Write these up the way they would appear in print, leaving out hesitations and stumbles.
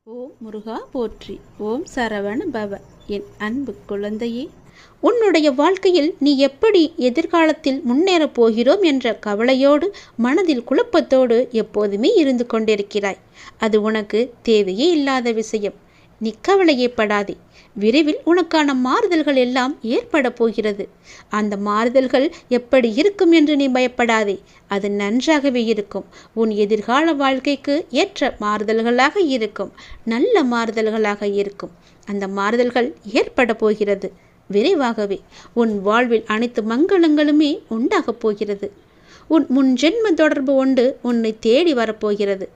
ஓம் முருகா போற்றி. ஓம் சரவண பவ. என் அன்பு குழந்தையே, உன்னுடைய வாழ்க்கையில் நீ எப்படி எதிர்காலத்தில் முன்னேறப் போகிறோம் என்ற கவலையோடு, மனதில் குழப்பத்தோடு எப்போதுமே இருந்து கொண்டிருக்கிறாய். அது உனக்கு தேவையே இல்லாத விஷயம். நீ கவலையே படாதே. விரைவில் உனக்கான மாறுதல்கள் எல்லாம் ஏற்பட போகிறது. அந்த மாறுதல்கள் எப்படி இருக்கும் என்று நீ பயப்படாதே. அது நன்றாகவே இருக்கும். உன் எதிர்கால வாழ்க்கைக்கு ஏற்ற மாறுதல்களாக இருக்கும். நல்ல மாறுதல்களாக இருக்கும். அந்த மாறுதல்கள் ஏற்பட போகிறது. விரைவாகவே உன் வாழ்வில் அனைத்து மங்களங்களுமே உண்டாகப் போகிறது. உன் முன் ஜென்ம தொடர்பு ஒன்று உன்னை தேடி வரப்போகிறது.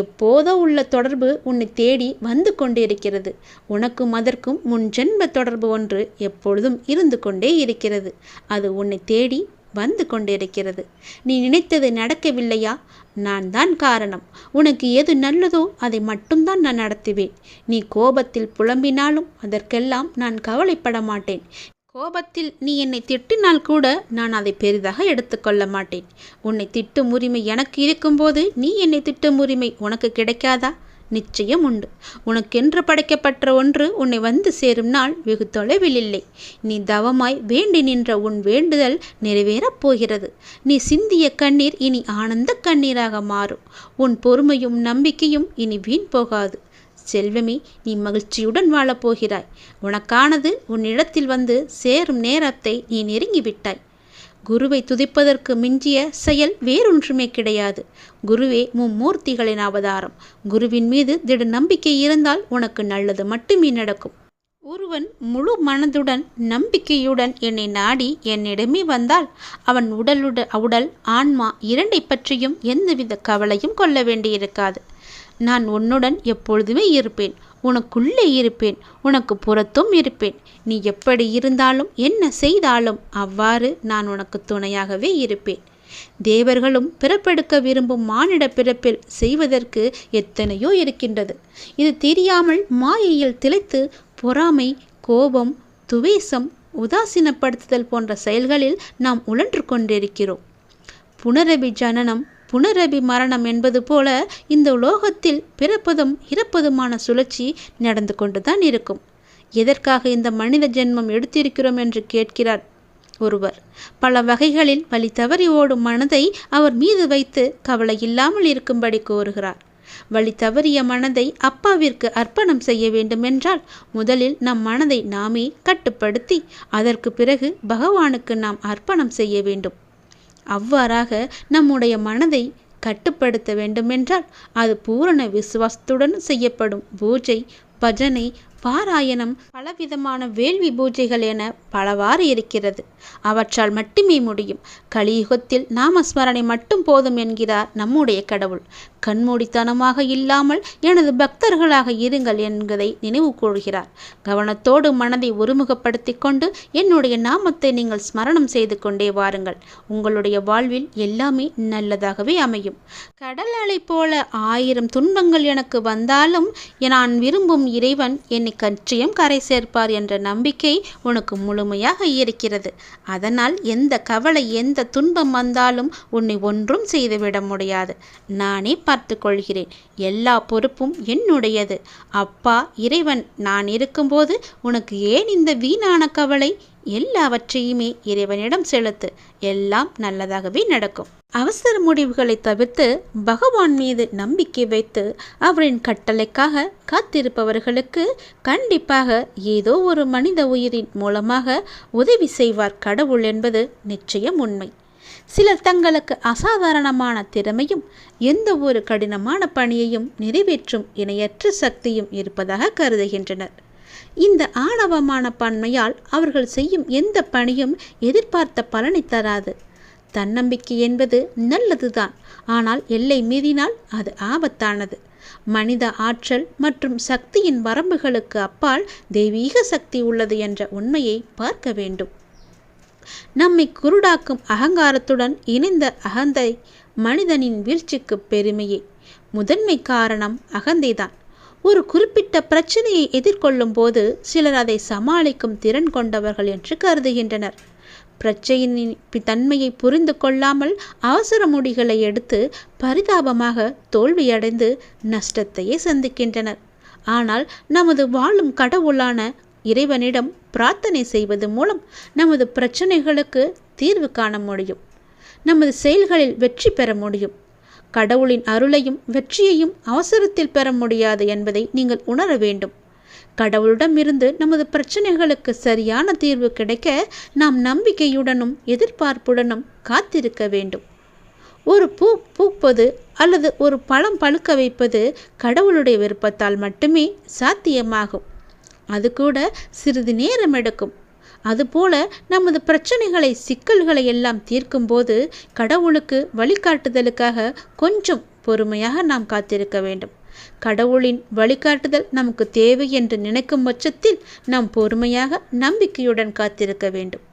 எப்போதோ உள்ள தொடர்பு உன்னை தேடி வந்து கொண்டே இருக்கிறது. உனக்கும் அதற்கும் முன் ஜென்ம தொடர்பு ஒன்று எப்பொழுதும் இருந்து கொண்டே இருக்கிறது. அது உன்னை தேடி வந்து கொண்டிருக்கிறது. நீ நினைத்தது நடக்கவில்லையா? நான் தான் காரணம். உனக்கு எது நல்லதோ அதை மட்டும்தான் நான் நடத்துவேன். நீ கோபத்தில் புலம்பினாலும் அதற்கெல்லாம் நான் கவலைப்பட மாட்டேன். கோபத்தில் நீ என்னை திட்டினால் கூட நான் அதை பெரிதாக எடுத்துக்கொள்ள மாட்டேன். உன்னை திட்டும் உரிமை எனக்கு இருக்கும்போது நீ என்னை திட்டும் உரிமை உனக்கு கிடைக்காதா? நிச்சயம் உண்டு. உனக்கென்று படைக்கப்பட்ட ஒன்று உன்னை வந்து சேரும் நாள் வெகு தொலைவில் இல்லை. நீ தவமாய் வேண்டி நின்ற உன் வேண்டுதல் நிறைவேறப் போகிறது. நீ சிந்திய கண்ணீர் இனி ஆனந்த கண்ணீராக மாறும். உன் பொறுமையும் நம்பிக்கையும் இனி வீண் போகாது. செல்வமே, நீ மகிழ்ச்சியுடன் வாழப்போகிறாய். உனக்கானது உன்னிடத்தில் வந்து சேரும் நேரத்தை நீ நெருங்கிவிட்டாய். குருவை துதிப்பதற்கு மிஞ்சிய செயல் வேறொன்றுமே கிடையாது. குருவே மும்மூர்த்திகளின் அவதாரம். குருவின் மீது திட நம்பிக்கை இருந்தால் உனக்கு நல்லது மட்டுமே நடக்கும். ஒருவன் முழு மனதுடன் நம்பிக்கையுடன் என்னை நாடி என்னிடமே வந்தால் அவன் உடல் ஆன்மா இரண்டை பற்றியும் எந்தவித கவலையும் கொள்ள வேண்டியிருக்காது. நான் உன்னுடன் எப்பொழுதுமே இருப்பேன். உனக்குள்ளே இருப்பேன். உனக்கு புறத்தும் இருப்பேன். நீ எப்படி இருந்தாலும் என்ன செய்தாலும் அவ்வாறு நான் உனக்கு துணையாகவே இருப்பேன். தேவர்களும் பிறப்பெடுக்க விரும்பும் மானிட பிறப்பில் செய்வதற்கு எத்தனையோ இருக்கின்றது. இது தெரியாமல் மாயையில் திளைத்து பொறாமை, கோபம், துவேஷம், உதாசீனப்படுத்துதல் போன்ற செயல்களில் நாம் உழன்று கொண்டிருக்கிறோம். புனரபி ஜனனம் புனரபி மரணம் என்பது போல இந்த உலோகத்தில் பிறப்பதும் இறப்பதுமான சுழற்சி நடந்து கொண்டுதான் இருக்கும். எதற்காக இந்த மனித ஜென்மம் எடுத்திருக்கிறோம் என்று கேட்கிறார் ஒருவர். பல வகைகளில் வழி தவறி ஓடும் மனதை அவர் மீது வைத்து கவலை இல்லாமல் இருக்கும்படி கோருகிறார். வழி தவறிய மனதை அப்பாவிற்கு அர்ப்பணம் செய்ய வேண்டுமென்றால் முதலில் நம் மனதை நாமே கட்டுப்படுத்தி அதற்கு பிறகு பகவானுக்கு நாம் அர்ப்பணம் செய்ய வேண்டும். அவ்வாறாக நம்முடைய மனதை கட்டுப்படுத்த வேண்டுமென்றால் அது பூரண விசுவாசத்துடன் செய்யப்படும் பூஜை, பஜனை, பாராயணம், பலவிதமான வேள்வி பூஜைகள் என பலவாறு இருக்கிறது. அவற்றால் மட்டுமே முடியும். கலியுகத்தில் நாமஸ்மரணை மட்டும் போதும் என்கிறார் நம்முடைய கடவுள். கண்மூடித்தனமாக இல்லாமல் எனது பக்தர்களாக இருங்கள் என்பதை நினைவு கூறுகிறார். கவனத்தோடு மனதை ஒருமுகப்படுத்தி கொண்டு என்னுடைய நாமத்தை நீங்கள் ஸ்மரணம் செய்து கொண்டே வாருங்கள். உங்களுடைய வாழ்வில் எல்லாமே நல்லதாகவே அமையும். கடல் அலை போல 1000 துன்பங்கள் எனக்கு வந்தாலும் நான் விரும்பும் இறைவன் என்னை கற்றியம் கரை சேர்ப்பார் என்ற நம்பிக்கை உனக்கு முழுமையாக இருக்கிறது. அதனால் எந்த கவலை, எந்த துன்பம் வந்தாலும் உன்னை ஒன்றும் செய்துவிட முடியாது. நானே பார்த்து கொள்கிறேன். எல்லா பொறுப்பும் என்னுடையது. அப்பா இறைவன் நான் இருக்கும்போது உனக்கு ஏன் இந்த வீணான கவலை? எல்லாவற்றையுமே இறைவனிடம் செலுத்து. எல்லாம் நல்லதாகவே நடக்கும். அவசர முடிவுகளை தவிர்த்து பகவான் மீது நம்பிக்கை வைத்து அவரின் கட்டளைக்காக காத்திருப்பவர்களுக்கு கண்டிப்பாக ஏதோ ஒரு மனித உயிரின் மூலமாக உதவி செய்வார் கடவுள் என்பது நிச்சயம் உண்மை. சிலர் தங்களுக்கு அசாதாரணமான திறமையும் எந்த ஒரு கடினமான பணியையும் நிறைவேற்றும் இணையற்ற சக்தியும் இருப்பதாக கருதுகின்றனர். இந்த ஆணவமான பன்மையால் அவர்கள் செய்யும் எந்த பணியும் எதிர்பார்த்த பலனை தராது. தன்னம்பிக்கை என்பது நல்லதுதான். ஆனால் எல்லை மீறினால் அது ஆபத்தானது. மனித ஆற்றல் மற்றும் சக்தியின் வரம்புகளுக்கு அப்பால் தெய்வீக சக்தி உள்ளது என்ற உண்மையை பார்க்க வேண்டும். நம்மை குருடாக்கும் அகங்காரத்துடன் இணைந்த அகந்தை மனிதனின் வீழ்ச்சிக்கு பெருமையே. முதன்மை காரணம் அகந்தைதான். ஒரு குறிப்பிட்ட பிரச்சனையை எதிர்கொள்ளும் போது சிலர் அதை சமாளிக்கும் திறன் கொண்டவர்கள் என்று கருதுகின்றனர். பிரச்சனையின் தன்மையை புரிந்து கொள்ளாமல் அவசர முடிகளை எடுத்து பரிதாபமாக தோல்வியடைந்து நஷ்டத்தையே சந்திக்கின்றனர். ஆனால் நமது வாழும் கடவுளான இறைவனிடம் பிரார்த்தனை செய்வது மூலம் நமது பிரச்சனைகளுக்கு தீர்வு காண முடியும். நமது செயல்களில் வெற்றி பெற முடியும். கடவுளின் அருளையும் வெற்றியையும் அவசரத்தில் பெற முடியாது என்பதை நீங்கள் உணர வேண்டும். கடவுளிடமிருந்து நமது பிரச்சனைகளுக்கு சரியான தீர்வு கிடைக்க நாம் நம்பிக்கையுடனும் எதிர்பார்ப்புடனும் காத்திருக்க வேண்டும். ஒரு பூ பூப்பது அல்லது ஒரு பழம் பழுக்க வைப்பது கடவுளுடைய விருப்பத்தால் மட்டுமே சாத்தியமாகும். அது கூட சிறிது நேரம் எடுக்கும். அதுபோல நமது பிரச்சனைகளை சிக்கல்களை எல்லாம் தீர்க்கும் போது கடவுளுக்கு வழிகாட்டுதலுக்காக கொஞ்சம் பொறுமையாக நாம் காத்திருக்க வேண்டும். கடவுளின் வழிகாட்டுதல் நமக்கு தேவை என்று நினைக்கும் பட்சத்தில் நாம் பொறுமையாக நம்பிக்கையுடன் காத்திருக்க வேண்டும்.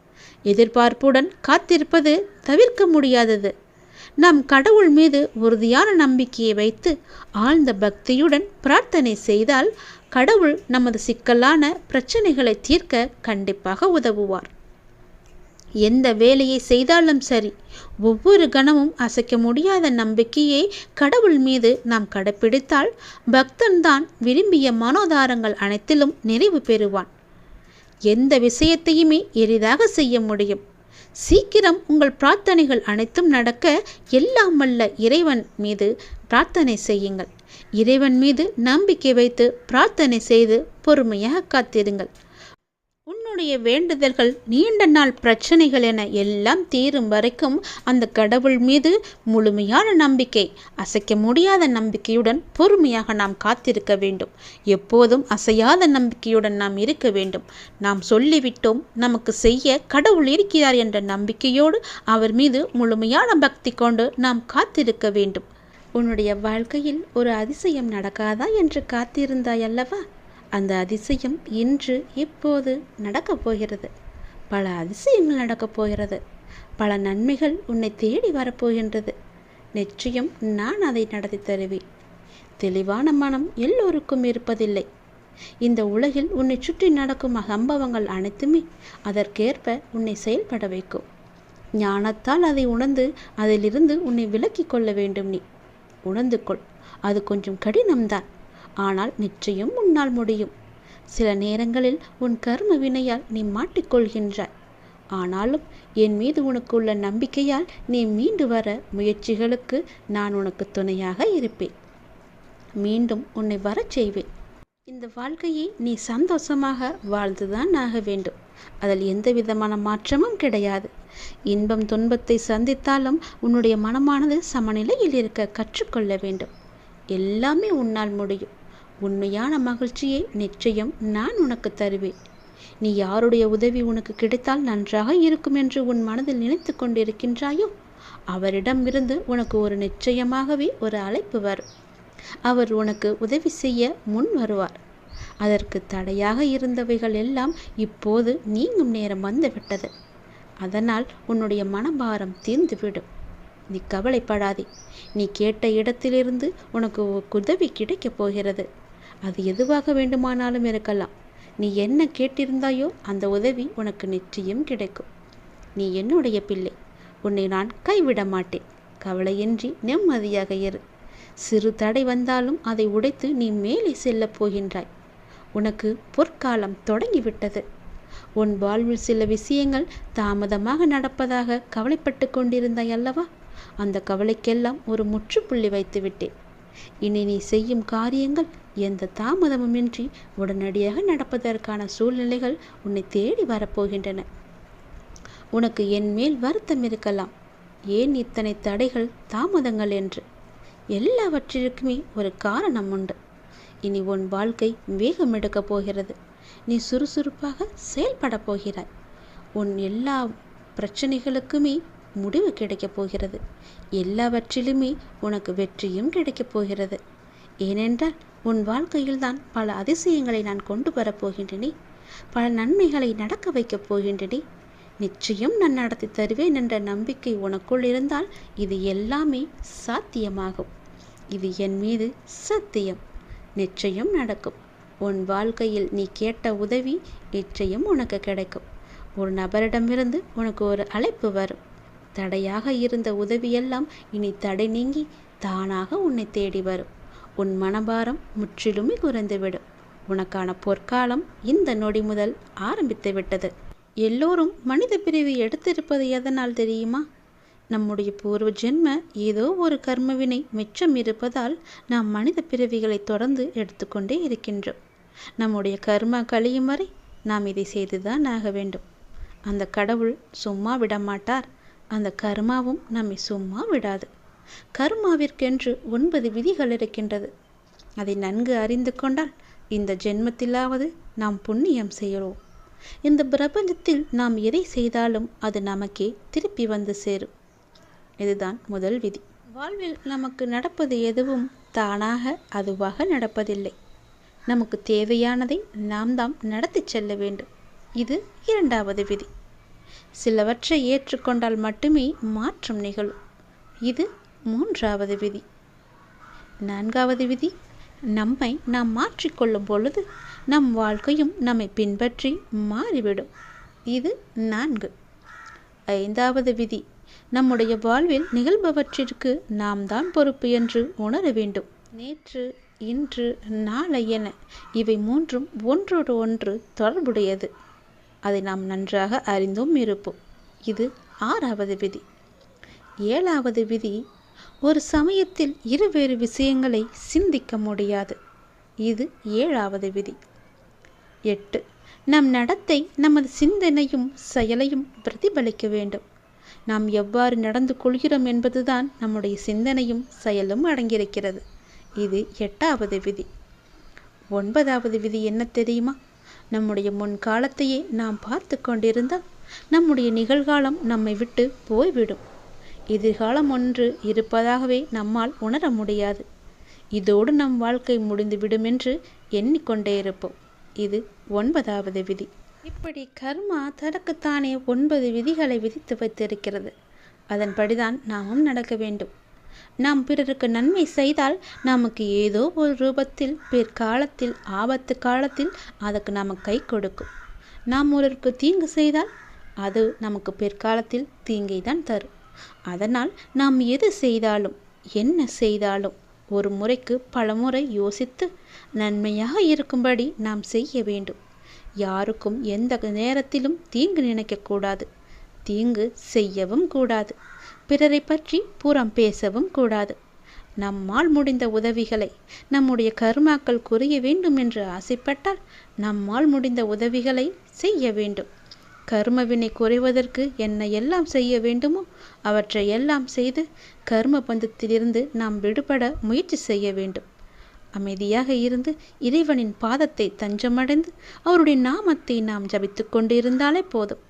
எதிர்பார்ப்புடன் காத்திருப்பது தவிர்க்க முடியாதது. நாம் கடவுள் மீது உறுதியான நம்பிக்கையை வைத்து ஆழ்ந்த பக்தியுடன் பிரார்த்தனை செய்தால் கடவுள் நமது சிக்கலான பிரச்சனைகளை தீர்க்க கண்டிப்பாக உதவுவார். எந்த வேலையை செய்தாலும் சரி, ஒவ்வொரு கணமும் அசைக்க முடியாத நம்பிக்கையை கடவுள் மீது நாம் கடைப்பிடித்தால் பக்தன்தான் விரும்பிய மனோதாரங்கள் அனைத்திலும் நிறைவு பெறுவான். எந்த விஷயத்தையுமே எளிதாக செய்ய முடியும். சீக்கிரம் உங்கள் பிரார்த்தனைகள் அனைத்தும் நடக்க எல்லாம் வல்ல இறைவன் மீது பிரார்த்தனை செய்யுங்கள். இறைவன் மீது நம்பிக்கை வைத்து பிரார்த்தனை செய்து பொறுமையாக காத்திருங்கள். உன்னுடைய வேண்டுதல்கள் நீண்ட நாள் பிரச்சனைகள் என எல்லாம் தீரும் வரைக்கும் அந்த கடவுள் மீது முழுமையான நம்பிக்கை, அசைக்க முடியாத நம்பிக்கையுடன் பொறுமையாக நாம் காத்திருக்க வேண்டும். எப்போதும் அசையாத நம்பிக்கையுடன் நாம் இருக்க வேண்டும். நாம் சொல்லிவிட்டோம், நமக்கு செய்ய கடவுள் இருக்கிறார் என்ற நம்பிக்கையோடு அவர் மீது முழுமையான பக்தி கொண்டு நாம் காத்திருக்க வேண்டும். உன்னுடைய வாழ்க்கையில் ஒரு அதிசயம் நடக்காதா என்று காத்திருந்தாய் அல்லவா? அந்த அதிசயம் இன்று இப்போது நடக்கப் போகிறது. பல அதிசயங்கள் நடக்கப் போகிறது. பல நன்மைகள் உன்னை தேடி வரப்போகின்றது. நிச்சயம் நான் அதை நடத்தி தருவேன். தெளிவான மனம் எல்லோருக்கும் இருப்பதில்லை. இந்த உலகில் உன்னை சுற்றி நடக்கும் சம்பவங்கள் அனைத்துமே அதற்கேற்ப உன்னை செயல்பட வைக்கும். ஞானத்தால் அதை உணர்ந்து அதிலிருந்து உன்னை விலக்கி கொள்ள வேண்டும். நீ உணர்ந்து கொள். அது கொஞ்சம் கடினம்தான், ஆனால் நிச்சயம் உன்னால் முடியும். சில நேரங்களில் உன் கர்ம வினையால் நீ மாட்டிக்கொள்கின்றாய். ஆனாலும் என் மீது உனக்கு உள்ள நம்பிக்கையால் நீ மீண்டு வர முயற்சிகளுக்கு நான் உனக்கு துணையாக இருப்பேன். மீண்டும் உன்னை வரச் செய்வேன். இந்த வாழ்க்கையை நீ சந்தோஷமாக வாழ்ந்துதான் ஆக வேண்டும். அதில் எந்த விதமான மாற்றமும் கிடையாது. இன்பம் துன்பத்தை சந்தித்தாலும் உன்னுடைய மனமானது சமநிலையில் இருக்க கற்றுக்கொள்ள வேண்டும். எல்லாமே உன்னால் முடியும். உண்மையான மகிழ்ச்சியை நிச்சயம் நான் உனக்கு தருவேன். நீ யாருடைய உதவி உனக்கு கிடைத்தால் நன்றாக இருக்கும் என்று உன் மனதில் நினைத்து கொண்டிருக்கின்றாயோ, அவரிடமிருந்து உனக்கு ஒரு நிச்சயமாகவே ஒரு அழைப்பு வரும். அவர் உனக்கு உதவி செய்ய முன் வருவார். அதற்கு தடையாக இருந்தவைகள் எல்லாம் இப்போது நீங்கும் நேரம் வந்துவிட்டது. அதனால் உன்னுடைய மனபாரம் தீர்ந்துவிடும். நீ கவலைப்படாதே. நீ கேட்ட இடத்திலிருந்து உனக்கு உதவி கிடைக்கப் போகிறது. அது எதுவாக வேண்டுமானாலும் இருக்கலாம். நீ என்ன கேட்டிருந்தாயோ அந்த உதவி உனக்கு நிச்சயம் கிடைக்கும். நீ என்னுடைய பிள்ளை. உன்னை நான் கைவிட மாட்டேன். கவலையின்றி நிம்மதியாக இரு. சிறு தடை வந்தாலும் அதை உடைத்து நீ மேலே செல்லப் போகின்றாய். உனக்கு பொற்காலம் தொடங்கிவிட்டது. உன் வாழ்வில் சில விஷயங்கள் தாமதமாக நடப்பதாக கவலைப்பட்டு கொண்டிருந்தாய் அல்லவா? அந்த கவலைக்கெல்லாம் ஒரு முற்றுப்புள்ளி வைத்து விட்டேன். இனி நீ செய்யும் காரியங்கள் எந்த தாமதமுமின்றி உடனடியாக நடப்பதற்கான சூழ்நிலைகள் உன்னை தேடி வரப்போகின்றன. உனக்கு என் மேல் வருத்தம் இருக்கலாம். ஏன் இத்தனை தடைகள் தாமதங்கள் என்று. எல்லாவற்றிற்குமே ஒரு காரணம் உண்டு. இனி உன் வாழ்க்கை வேகம் எடுக்கப் போகிறது. நீ சுறுசுறுப்பாக செயல்பட போகிறாய். உன் எல்லா பிரச்சனைகளுக்குமே முடிவு கிடைக்கப் போகிறது. எல்லாவற்றிலுமே உனக்கு வெற்றியும் கிடைக்கப் போகிறது. ஏனென்றால் உன் வாழ்க்கையில்தான் பல அதிசயங்களை நான் கொண்டு வரப்போகின்றனே. பல நன்மைகளை நடக்க வைக்கப் போகின்றனே. நிச்சயம் நான் நடத்தி தருவேன் என்ற நம்பிக்கை உனக்குள் இருந்தால் இது எல்லாமே சாத்தியமாகும். இது என் மீது சத்தியம். நிச்சயம் நடக்கும். உன் வாழ்க்கையில் நீ கேட்ட உதவி நிச்சயம் உனக்கு கிடைக்கும். ஒரு நபரிடமிருந்து உனக்கு ஒரு அழைப்பு வரும். தடையாக இருந்த உதவியெல்லாம் இனி தடை நீங்கி தானாக உன்னை தேடி வரும். உன் மனபாரம் முற்றிலுமே குறைந்துவிடும். உனக்கான பொற்காலம் இந்த நொடி முதல் ஆரம்பித்து விட்டது. எல்லோரும் மனித பிரிவை எடுத்திருப்பது எதனால் தெரியுமா? நம்முடைய பூர்வ ஜென்ம ஏதோ ஒரு கர்மவினை மிச்சம் இருப்பதால் நாம் மனித பிறவிகளை தொடர்ந்து எடுத்துக்கொண்டே இருக்கின்றோம். நம்முடைய கர்மா கழியும் வரை நாம் இதை செய்துதான் ஆக வேண்டும். அந்த கடவுள் சும்மா விடமாட்டார். அந்த கர்மாவும் நம்மை சும்மா விடாது. கர்மாவிற்கென்று 9 விதிகள் இருக்கின்றது. அதை நன்கு அறிந்து கொண்டால் இந்த ஜென்மத்திலாவது நாம் புண்ணியம் செய்கிறோம். இந்த பிரபஞ்சத்தில் நாம் எதை செய்தாலும் அது நமக்கே திருப்பி வந்து சேரும். இதுதான் முதல் விதி. வாழ்வில் நமக்கு நடப்பது எதுவும் தானாக அதுவாக நடப்பதில்லை. நமக்கு தேவையானதை நாம் தான் நடத்தி செல்ல வேண்டும். இது 2வது விதி. சிலவற்றை ஏற்றுக்கொண்டால் மட்டுமே மாற்றம் நிகழும். இது 3வது விதி. 4வது விதி, நம்மை நாம் மாற்றிக்கொள்ளும் பொழுது நம் வாழ்க்கையும் நம்மை பின்பற்றி மாறிவிடும். இது 4. 5வது விதி, நம்முடைய வாழ்வில் நிகழ்பவற்றிற்கு நாம் தான் பொறுப்பு என்று உணர வேண்டும். நேற்று, இன்று, நாளை என இவை 3ம் ஒன்றோடு ஒன்று தொடர்புடையது. அதை நாம் நன்றாக அறிந்தும் இருப்போம். இது 6வது விதி. 7வது விதி, ஒரு சமயத்தில் இருவேறு விஷயங்களை சிந்திக்க முடியாது. இது 7வது விதி. 8, நம் நடத்தை நமது சிந்தனையும் செயலையும் பிரதிபலிக்க வேண்டும். நாம் எவ்வாறு நடந்து கொள்கிறோம் என்பதுதான் நம்முடைய சிந்தனையும் செயலும் அடங்கியிருக்கிறது. இது 8வது விதி. 9வது விதி என்ன தெரியுமா? நம்முடைய முன்காலத்தையே நாம் பார்த்து கொண்டிருந்தால் நம்முடைய நிகழ்காலம் நம்மை விட்டு போய்விடும். எதிர்காலம் ஒன்று இருப்பதாகவே நம்மால் உணர முடியாது. இதோடு நம் வாழ்க்கை முடிந்துவிடும் என்று எண்ணிக்கொண்டே இருப்போம். இது 9வது விதி. இப்படி கர்மா தனக்குத்தானே 9 விதிகளை விதித்து வைத்திருக்கிறது. அதன்படிதான் நாமும் நடக்க வேண்டும். நாம் பிறருக்கு நன்மை செய்தால் நமக்கு ஏதோ ஒரு ரூபத்தில் பிற்காலத்தில் ஆபத்து காலத்தில் அதற்கு நமக்கு கை கொடுக்கும். நாம் ஒருவருக்கு தீங்கு செய்தால் அது நமக்கு பிற்காலத்தில் தீங்கை தான் தரும். அதனால் நாம் எது செய்தாலும் என்ன செய்தாலும் ஒரு முறைக்கு பல முறை யோசித்து நன்மையாக இருக்கும்படி நாம் செய்ய வேண்டும். யாருக்கும் எந்த நேரத்திலும் தீங்கு நினைக்கக்கூடாது. தீங்கு செய்யவும் கூடாது. பிறரை பற்றி புறம் பேசவும் கூடாது. நம்மால் முடிந்த உதவிகளை நம்முடைய கர்மாக்கள் குறைய வேண்டும் என்று ஆசைப்பட்டால் நம்மால் முடிந்த உதவிகளை செய்ய வேண்டும். கர்மவினை குறைவதற்கு என்ன எல்லாம் செய்ய வேண்டுமோ அவற்றை எல்லாம் செய்து கர்ம பந்தத்திலிருந்து நாம் விடுபட முயற்சி செய்ய வேண்டும். அமைதியாக இருந்து இறைவனின் பாதத்தை தஞ்சமடைந்து அவருடைய நாமத்தை நாம் ஜபித்து கொண்டு இருந்தாலே போதும்.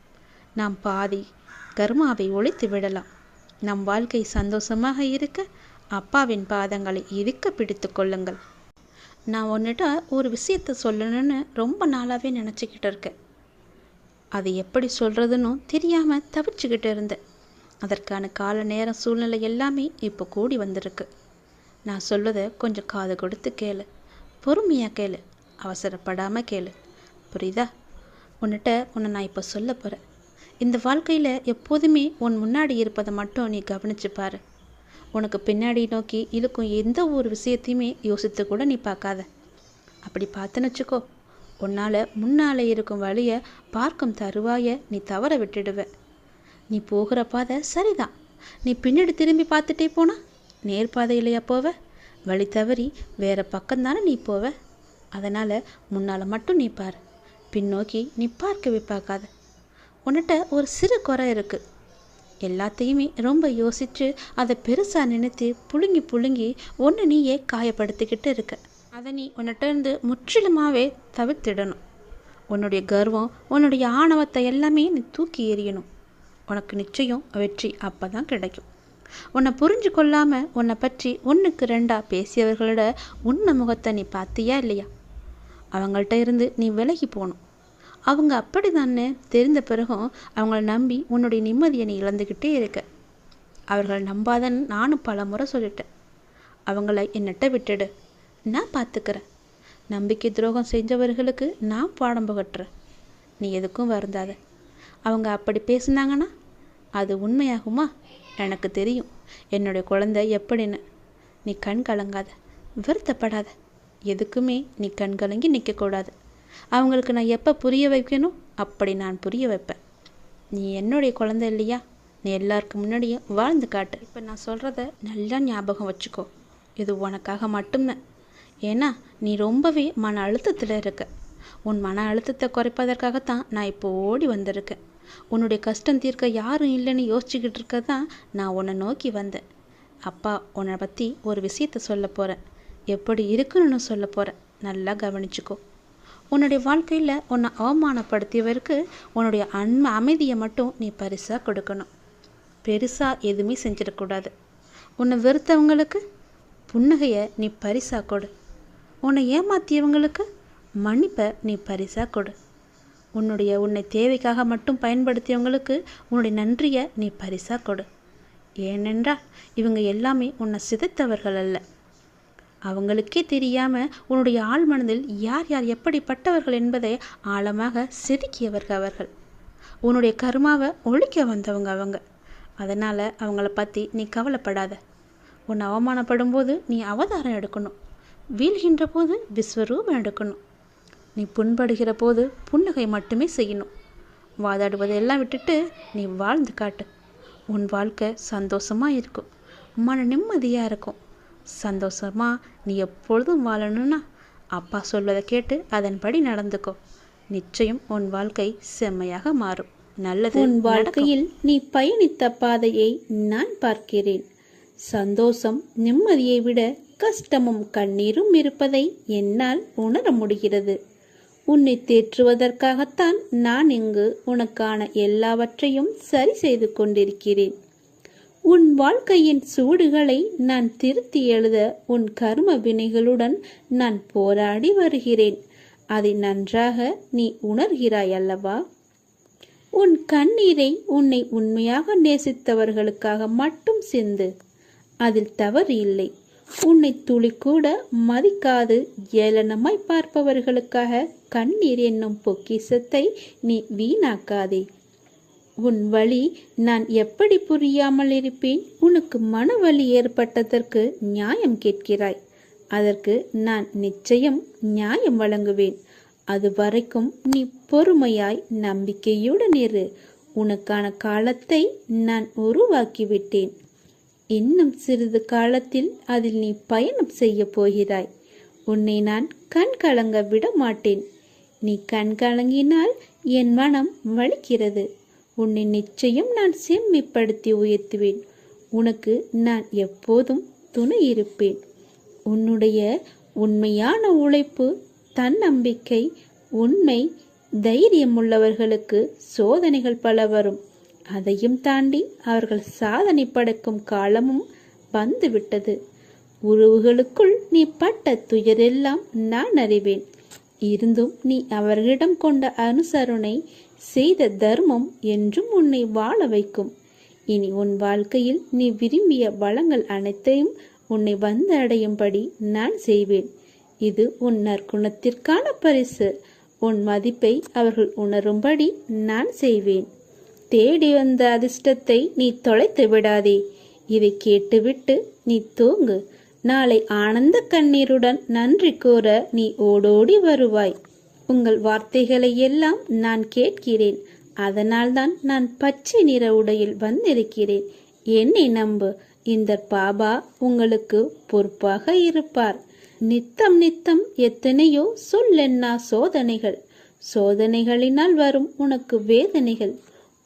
நாம் பாதி கர்மாவை ஒழித்து விடலாம். நம் வாழ்க்கை சந்தோஷமாக இருக்க அப்பாவின் பாதங்களை இறுக்க பிடித்து கொள்ளுங்கள். நான் உன்னிட்ட ஒரு விஷயத்தை சொல்லணும்னு ரொம்ப நாளாகவே நினச்சிக்கிட்டு இருக்கேன். அது எப்படி சொல்கிறதுன்னு தெரியாமல் தவிச்சுக்கிட்டு இருந்தேன். அதற்கான கால நேரம் சூழ்நிலை எல்லாமே இப்போ கூடி வந்திருக்கு. நான் சொல்வதை கொஞ்சம் காது கொடுத்து கேளு. பொறுமையாக கேளு. அவசரப்படாமல் கேளு. புரியுதா? உன்னை நான் இப்போ சொல்ல போகிறேன். இந்த வாழ்க்கையில் எப்போதுமே உன் முன்னாடி இருப்பதை மட்டும் நீ கவனிச்சு பாரு. உனக்கு பின்னாடி நோக்கி இழுக்கும் எந்த ஒரு விஷயத்தையுமே யோசித்து கூட நீ பார்க்காத. அப்படி பார்த்துன்னு வச்சுக்கோ, உன்னால் முன்னால் இருக்கும் வழியை பார்க்கும் தருவாயை நீ தவற விட்டுடுவ. நீ போகிற பாதை சரிதான். நீ பின்னாடி திரும்பி பார்த்துட்டே போனா நேர்பாதையிலையா போவ? வழி தவறி வேறு பக்கம்தானே நீ போவ. அதனால் முன்னால் மட்டும் நீ பாரு. பின்னோக்கி நீ பார்க்கவே பார்க்காத. உன்கிட்ட ஒரு சிறு குறை இருக்குது. எல்லாத்தையுமே ரொம்ப யோசித்து அதை பெருசாக நினைத்து புழுங்கி புழுங்கி ஒன்று நீயே காயப்படுத்திக்கிட்டு இருக்க. அதை நீ உன்கிட்ட இருந்து முற்றிலுமாகவே தவிர்த்திடணும். உன்னுடைய கர்வம், உன்னுடைய ஆணவத்தை எல்லாமே நீ தூக்கி எறியணும். உனக்கு நிச்சயம் வெற்றி அப்போ தான் கிடைக்கும். உன்னை புரிஞ்சு கொள்ளாமல் உன்னை பற்றி 1க்கு 2 பேசியவர்களோட உன்னை முகத்தை நீ பார்த்தியா இல்லையா? அவங்கள்ட்ட இருந்து நீ விலகி போகணும். அவங்க அப்படி தானே தெரிந்த பிறகும் அவங்கள நம்பி உன்னுடைய நிம்மதியை நீ இழந்துக்கிட்டே இருக்க. அவர்கள் நம்பாதன்னு நானும் பல முறை சொல்லிட்டேன். அவங்கள என்னட்ட விட்டுடு, நான் பார்த்துக்கிறேன். நம்பிக்கை துரோகம் செஞ்சவர்களுக்கு நான் பாடம் புகட்டுறேன். நீ எதுக்கும் வருந்தாத. அவங்க அப்படி பேசுனாங்கன்னா அது உண்மையாகுமா? எனக்கு தெரியும் என்னுடைய குழந்தை எப்படின்னு. நீ கண் கலங்காத. வருத்தப்படாத. எதுக்குமே நீ கண்கலங்கி நிற்கக்கூடாது. அவங்களுக்கு நான் எப்போ புரிய வைக்கணும் அப்படி நான் புரிய வைப்பேன். நீ என்னுடைய குழந்தை இல்லையா? நீ எல்லாருக்கும் முன்னாடியும் வாழ்ந்து காட்டு. இப்போ நான் சொல்கிறத நல்லா ஞாபகம் வச்சுக்கோ. இது உனக்காக மட்டும்தான். ஏன்னா நீ ரொம்பவே மன அழுத்தத்தில் இருக்க. உன் மன அழுத்தத்தை குறைப்பதற்காகத்தான் நான் இப்போ ஓடி வந்திருக்கேன். உன்னுடைய கஷ்டம் தீர்க்க யாரும் இல்லைன்னு யோசிச்சுக்கிட்டு இருக்க தான் நான் உன்னை நோக்கி வந்தேன். அப்பா உன்னை பற்றி ஒரு விஷயத்த சொல்ல போகிறேன். எப்படி இருக்குன்னு சொல்ல போகிறேன். நல்லா கவனிச்சுக்கோ. உன்னுடைய வாழ்க்கையில் உன்னை அவமானப்படுத்தியவருக்கு உன்னுடைய அமைதியை மட்டும் நீ பரிசாக கொடுக்கணும். பெருசாக எதுவுமே செஞ்சிடக்கூடாது. உன்னை வெறுத்தவங்களுக்கு புன்னகையை நீ பரிசாக கொடு. உன்னை ஏமாற்றியவங்களுக்கு மன்னிப்பை நீ பரிசாக கொடு. உன்னை தேவைக்காக மட்டும் பயன்படுத்தியவங்களுக்கு உன்னுடைய நன்றியை நீ பரிசாக கொடு. ஏனென்றால் இவங்க எல்லாமே உன்னை சிதைத்தவர்கள் அல்ல. அவங்களுக்கே தெரியாமல் உன்னுடைய ஆழ் மனதில் யார் யார் எப்படிப்பட்டவர்கள் என்பதை ஆழமாக செதுக்கியவர்கள் அவர்கள். உன்னுடைய கர்மாவை ஒழிக்க வந்தவங்க அவங்க. அதனால் அவங்கள பற்றி நீ கவலைப்படாத. உன்னை அவமானப்படும் போது நீ அவதாரம் எடுக்கணும். வீழ்கின்ற போது விஸ்வரூபம் எடுக்கணும். நீ புண்படுகிற போது புன்னகை மட்டுமே செய்யணும். வாதாடுவதையெல்லாம் விட்டுட்டு நீ வாழ்ந்து காட்டு. உன் வாழ்க்கை சந்தோஷமாக இருக்கும். மன நிம்மதியாக இருக்கும். சந்தோஷமாக நீ எப்பொழுதும் வாழணும்னா அப்பா சொல்வதை கேட்டு அதன்படி நடந்துக்கோ. நிச்சயம் உன் வாழ்க்கை செம்மையாக மாறும். நல்லது. உன் வாழ்க்கையில் நீ பயணித்த பாதையை நான் பார்க்கிறேன். சந்தோஷம் நிம்மதியை விட கஷ்டமும் கண்ணீரும் இருப்பதை என்னால் உணர முடிகிறது. உன்னை தேற்றுவதற்காகத்தான் நான் இங்கு உனக்கான எல்லாவற்றையும் சரி செய்து கொண்டிருக்கிறேன். உன் வாழ்க்கையின் சூடுகளை நான் திருத்தி எழுத உன் கர்ம வினைகளுடன் நான் போராடி வருகிறேன். அதை நன்றாக நீ உணர்கிறாய் அல்லவா? உன் கண்ணீரை உன்னை உண்மையாக நேசித்தவர்களுக்காக மட்டும் சிந்து. அதில் தவறு இல்லை. உன்னை துளி கூட மதிக்காது ஏளனமாய் பார்ப்பவர்களுக்காக கண்ணீர் என்னும் பொக்கிஷத்தை நீ வீணாக்காதே. உன் வழி நான் எப்படி புரியாமல் இருப்பேன்? உனக்கு மனவலி ஏற்பட்டதற்கு நியாயம் கேட்கிறாய். அதற்கு நான் நிச்சயம் நியாயம் வழங்குவேன். அது வரைக்கும் நீ பொறுமையாய் நம்பிக்கையுடன் இரு. உனக்கான காலத்தை நான் உருவாக்கிவிட்டேன். இன்னும் சிறிது காலத்தில் அதில் நீ பயணம் செய்ய போகிறாய். உன்னை நான் கண் கலங்க விட மாட்டேன். நீ கண் கலங்கினால் என் மனம் வலிக்கிறது. உன்னை நிச்சயம் நான் செம்மைப்படுத்தி உயர்த்துவேன். உனக்கு நான் எப்போதும் துணை இருப்பேன். உன்னுடைய உண்மையான உழைப்பு, தன்னம்பிக்கை, உண்மை, தைரியம் உள்ளவர்களுக்கு சோதனைகள் பல வரும். அதையும் தாண்டி அவர்கள் சாதனை படைக்கும் காலமும் வந்துவிட்டது. உறவுகளுக்குள் நீ பட்ட துயரெல்லாம் நான் அறிவேன். இருந்தும் நீ அவர்களிடம் கொண்ட அனுசரணை, செய்த தர்மம் என்றும் உன்னை வாழ வைக்கும். இனி உன் வாழ்க்கையில் நீ விரும்பிய வளங்கள் அனைத்தையும் உன்னை வந்து அடையும்படி நான் செய்வேன். இது உன் நற்குணத்திற்கான பரிசு. உன் மதிப்பை அவர்கள் உணரும்படி நான் செய்வேன். தேடி வந்த அதிர்ஷ்டத்தை நீ தொலைத்து விடாதே. இதை கேட்டுவிட்டு நீ தூங்கு. நாளை ஆனந்த கண்ணீருடன் நன்றி கூற நீ ஓடோடி வருவாய். உங்கள் வார்த்தைகளை எல்லாம் நான் கேட்கிறேன். அதனால்தான் நான் பச்சை நிற உடையில் வந்திருக்கிறேன். என்னை நம்பு. இந்த பாபா உங்களுக்கு பொறுப்பாக இருப்பார். நித்தம் நித்தம் எத்தனையோ சொல்லென்னா சோதனைகள். சோதனைகளினால் வரும் உனக்கு வேதனைகள்.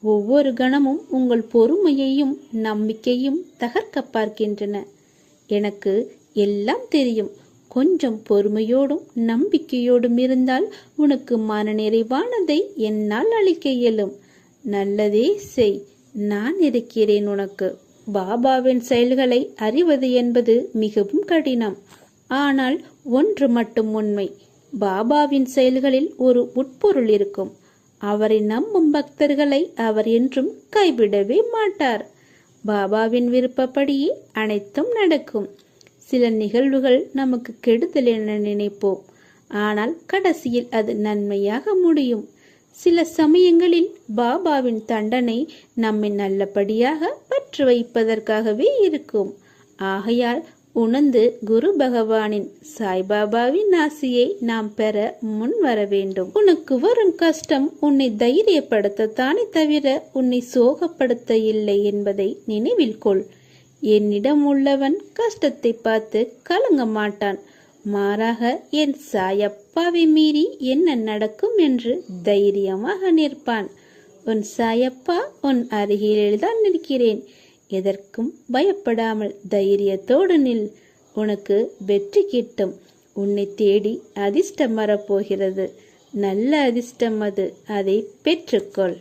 ஒவ்வொரு கணமும் உங்கள் பொறுமையையும் நம்பிக்கையும் தகர்க்க பார்க்கின்றன. எனக்கு எல்லாம் தெரியும். கொஞ்சம் பொறுமையோடும் நம்பிக்கையோடும் இருந்தால் உனக்கு மனநிறைவானதை என்னால் அளிக்க இயலும். நல்லதே செய். நான் இருக்கிறேன் உனக்கு. பாபாவின் செயல்களை அறிவது என்பது மிகவும் கடினம். ஆனால் ஒன்று மட்டும் உண்மை. பாபாவின் செயல்களில் ஒரு உட்பொருள் இருக்கும். அவரை நம்பும் பக்தர்களை அவர் என்றும் கைவிடவே மாட்டார். பாபாவின் விருப்பப்படியே அனைத்தும் நடக்கும். சில நிகழ்வுகள் நமக்கு கெடுதல் என நினைப்போம். ஆனால் கடைசியில் அது நன்மையாக முடியும். சில சமயங்களில் பாபாவின் தண்டனை நம்மை நல்லபடியாக பற்று வைப்பதற்காகவே இருக்கும். ஆகையால் உணர்ந்து குரு பகவானின் சாய்பாபாவின் ஆசியை நாம் பெற முன் வர வேண்டும். உனக்கு வரும் கஷ்டம் உன்னை தைரியப்படுத்தத்தானே தவிர உன்னை சோகப்படுத்த இல்லை என்பதை நினைவில் கொள். என்னிடம் உள்ளவன் கஷ்டத்தை பார்த்து கலங்க மாட்டான். மாறாக என் சாயப்பாவை மீறி என்ன நடக்கும் என்று தைரியமாக நிற்பான். உன் சாயப்பா உன் அருகில்தான் நிற்கிறேன். எதற்கும் பயப்படாமல் தைரியத்தோடு நில். உனக்கு வெற்றி கிட்டும். உன்னை தேடி அதிர்ஷ்டம் வரப்போகிறது. நல்ல அதிர்ஷ்டம் அது. அதை பெற்றுக்கொள்.